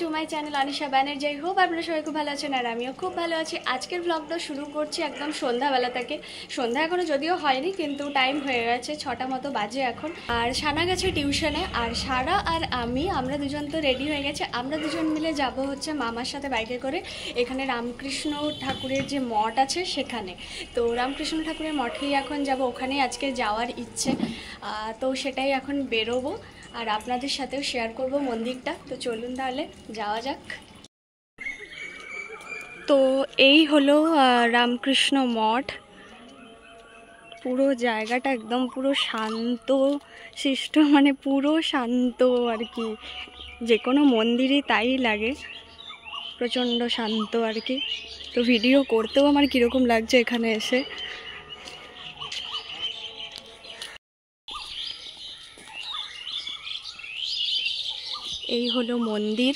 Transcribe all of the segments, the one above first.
To my channel Anisha Banerjee. I hope আপনারা সবাই খুব ভালো আছেন আর আমিও খুব ভালো আছি। আজকের ব্লগটা শুরু করছি একদম সন্ধ্যাবেলা থেকে। সন্ধ্যা এখনও যদিও হয়নি, কিন্তু টাইম হয়ে গেছে, 6টা মতো বাজে এখন। আর সানা গেছে টিউশনে, আর সারা আর আমরা দুজন তো রেডি হয়ে গেছে। আমরা দুজন মিলে যাব হচ্ছে মামার সাথে বাইকে করে এখানে রামকৃষ্ণ ঠাকুরের যে মঠ আছে সেখানে। তো রামকৃষ্ণ ঠাকুরের মঠেই এখন যাব, ওখানেই আজকে যাওয়ার ইচ্ছে। তো সেটাই এখন বেরোবো আর আপনাদের সাথেও শেয়ার করব মন্দিরটা। তো চলুন তাহলে যাওয়া যাক। তো এই হলো রামকৃষ্ণ মঠ। পুরো জায়গাটা একদম পুরো শান্ত শিষ্ট, মানে পুরো শান্ত আর কি। যে কোনো মন্দিরই তাই লাগে, প্রচণ্ড শান্ত আর কি। তো ভিডিও করতেও আমার কীরকম লাগছে এখানে এসে। এই হলো মন্দির।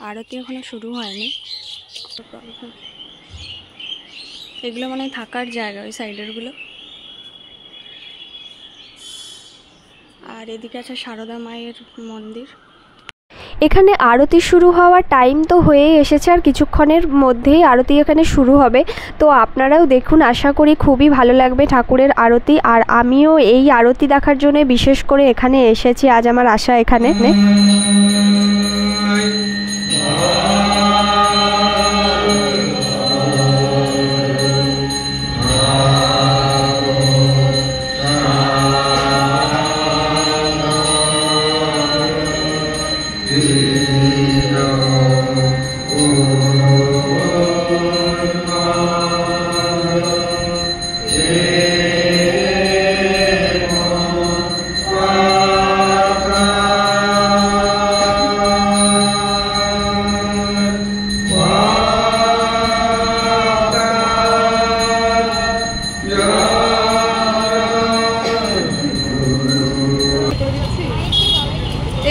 আরতি এখনো শুরু হয়নি। এগুলো মানে থাকার জায়গা, ওই সাইডেরগুলো। আর এদিকে আছে সারদা মায়ের মন্দির। এখানে আরতি শুরু হওয়ার টাইম তো হয়েই এসেছে, আর কিছুক্ষণের মধ্যেই আরতি এখানে শুরু হবে। তো আপনারাও দেখুন, আশা করি খুবই ভালো লাগবে ঠাকুরের আরতি। আর আমিও এই আরতি দেখার জন্য বিশেষ করে এখানে এসেছি, আজ আমার আশা এখানে।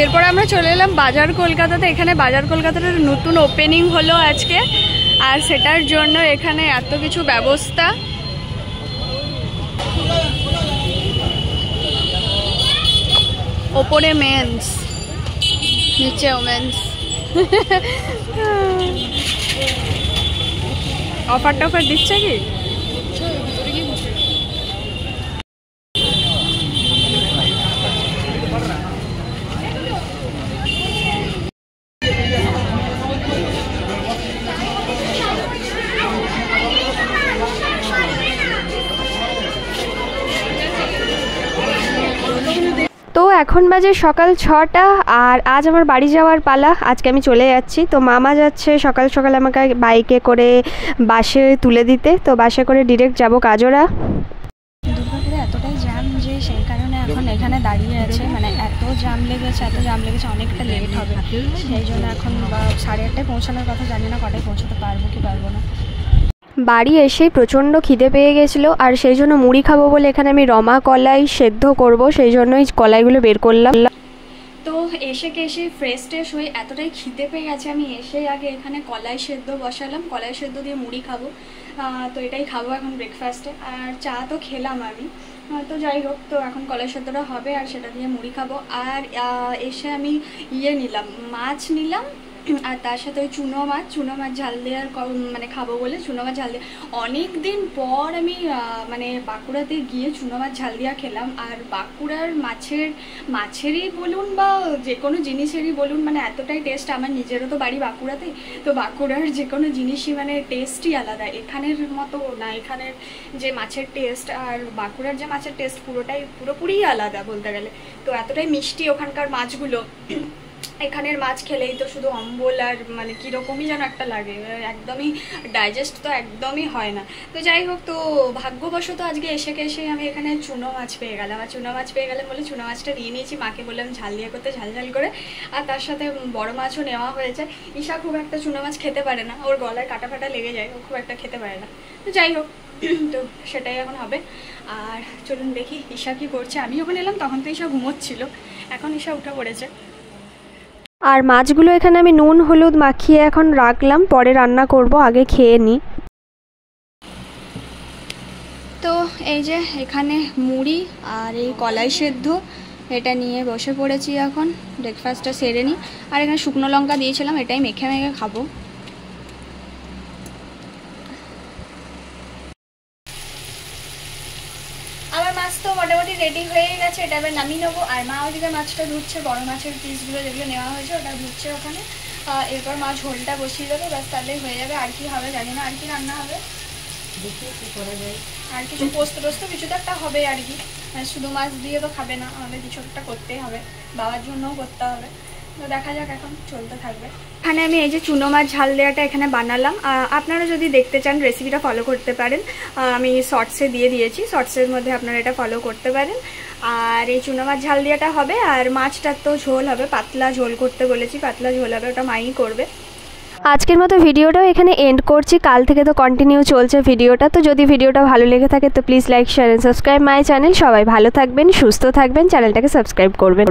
এরপর আমরা চলে এলাম বাজার কলকাতাতে। এখানে বাজার কলকাতার নতুন ওপেনিং হলো আজকে, আর সেটার জন্য এখানে এত কিছু ব্যবস্থা। ওপরে মেন্স, নিচে ওমেন্স। অফার টফার দিচ্ছে কি? তো এখন বাজে সকাল 6টা, আর আজ আমার বাড়ি যাওয়ার পালা। আজকে আমি চলে যাচ্ছি। তো মামা যাচ্ছে সকাল সকাল আমাকে বাইকে করে বাসে তুলে দিতে। তো বাসে করে ডিরেক্ট যাব কাজরা। দুর্গাপুরে এতটাই জ্যাম যে সেই কারণে এখন এখানে দাঁড়িয়ে আছে। মানে এত জ্যাম লেগেছে, অনেকটা লেট হবে। সেই জন্য এখন 8:30টায় পৌঁছানোর কথা, জানি না কটায় পৌঁছাতে পারবো কি পারবো না। বাড়ি এসেই প্রচণ্ড খিদে পেয়ে গেছিলো, আর সেই জন্য মুড়ি খাবো বলে এখানে আমি রমা কলাই সেদ্ধ করব, সেই জন্যই কলাইগুলো বের করলাম। তো এসে ফ্রেশ ট্রেশ হয়ে এতটাই খিদে পেয়ে গেছে, আমি এসেই আগে এখানে কলাই সেদ্ধ বসালাম। কলাই সেদ্ধ দিয়ে মুড়ি খাবো। তো এটাই খাবো এখন ব্রেকফাস্টে। আর চা তো খেলাম আমি। তো যাই হোক, তো এখন কলাই সেদ্ধটা হবে আর সেটা দিয়ে মুড়ি খাবো। আর এসে আমি নিলাম, মাছ নিলাম, আর তার সাথে ওই চুনো মাছ ঝাল দেওয়ার মানে খাবো বলে চুনো মাছ ঝাল দিয়ে। অনেক দিন পর আমি মানে বাঁকুড়াতে গিয়ে চুনো মাছ ঝাল দিয়া খেলাম। আর বাঁকুড়ার মাছেরই বলুন বা যে কোনো জিনিসেরই বলুন, মানে এতটাই টেস্ট। আমার নিজেরও তো বাড়ি বাঁকুড়াতেই। তো বাঁকুড়ার যে কোনো জিনিসই মানে টেস্টই আলাদা, এখানের মতো না। এখানের যে মাছের টেস্ট আর বাঁকুড়ার যে মাছের টেস্ট পুরোপুরিই আলাদা বলতে গেলে। তো এতটাই মিষ্টি ওখানকার মাছগুলো। এখানের মাছ খেলেই তো শুধু অম্বল আর মানে কীরকমই যেন একটা লাগে, একদমই ডাইজেস্ট তো একদমই হয় না। তো যাই হোক, তো ভাগ্যবশত আজকে এসে আমি এখানে চুনো মাছ পেয়ে গেলাম। আর চুনো মাছ পেয়ে গেলাম বলে চুনো মাছটা নিয়ে নিয়েছি। মাকে বললাম ঝাল দিয়ে করতে, ঝাল করে। আর তার সাথে বড় মাছও নেওয়া হয়েছে। ঈশা খুব একটা চুনো মাছ খেতে পারে না, ওর গলায় কাটা ফাটা লেগে যায়, ও খুব একটা খেতে পারে না। তো যাই হোক, তো সেটাই এখন হবে। আর চলুন দেখি ঈশা কী করছে। আমি যখন এলাম তখন তো ঈশা ঘুমোচ্ছিল, এখন ঈশা উঠে পড়েছে। আর মাছগুলো এখানে আমি নুন হলুদ মাখিয়ে এখন রাখলাম, পরে রান্না করব, আগে খেয়ে নিই। তো এই যে এখানে মুড়ি আর এই কলাই সেদ্ধ এটা নিয়ে বসে পড়েছি এখন ব্রেকফাস্টটা সেরে নিই। আর এখানে শুকনো লঙ্কা দিয়েছিলাম, এটাই মেখে মেখে খাবো। আমার মাছ তো মোটামুটি রেডি হয়ে গেছে, এটা এবার নামিয়ে নেবো। আর মা ওদিকে মাছটা ধুচ্ছে, বড় মাছের পিসগুলো যেগুলো নেওয়া হয়েছে ওটা ধুচ্ছে ওখানে। এরপর মাছ ঝোলটা বসিয়ে দেবো, ব্যাস তাহলেই হয়ে যাবে। আর কি হবে জানি না, আর কি রান্না হবে দেখি কি করা যায়। আর কিছু পোস্ত টোস্ত কিছু তো একটা হবে আর কি, শুধু মাছ দিয়ে তো খাবে না, আমাদের কিছু একটা করতেই হবে, বাবার জন্যও করতে হবে। তো দেখা যাক, এখন চলতে থাকবে। এখানে আমি এই যে চুনো মাছ ঝাল দেওয়াটা এখানে বানালাম। আপনারা যদি দেখতে চান রেসিপিটা ফলো করতে পারেন, আমি শর্টসে দিয়ে দিয়েছি, শর্টসের মধ্যে আপনারা এটা ফলো করতে পারেন। আর এই চুনো মাছ ঝাল দেওয়াটা হবে, আর মাছটার তো ঝোল হবে, পাতলা ঝোল করতে বলেছি, পাতলা ঝোল হবে, ওটা মাই করবে। আজকের মতো ভিডিওটাও এখানে এন্ড করছি, কাল থেকে তো কন্টিনিউ চলছে ভিডিওটা। তো যদি ভিডিওটা ভালো লেগে থাকে তো please like share and subscribe my channel. সবাই ভালো থাকবেন, সুস্থ থাকবেন, চ্যানেলটাকে সাবস্ক্রাইব করবেন।